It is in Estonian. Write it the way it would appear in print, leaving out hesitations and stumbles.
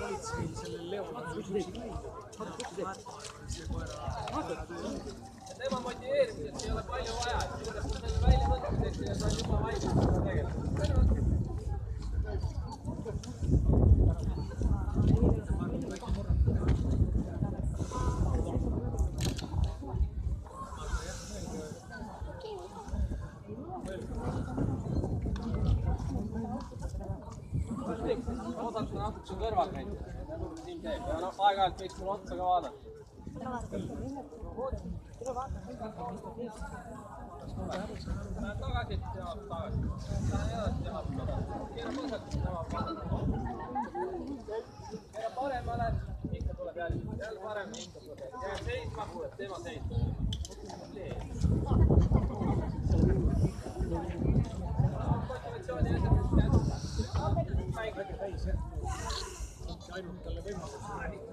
politseil sellel Leol on küsimusi tema motiveerimiseks ei ole palju vaja, et kuidas selle välja võtmiseks ja ta on juba valmis tegelikult. Oodake natuke kõrval näiteks, siin teeb ja aeg-ajalt võiks mulle otsa ka vaadata. Lähen tagasi, teemab tagasi. Lähen edasi, teemab tagasi. Keera põsalt, teemab tagasi. Keera paremale, ikka tuleb jälle parem, ikka tuleb. Jääb seisma, teema seisma. Motivatsiooni eesmärk. ainult talle võimalus.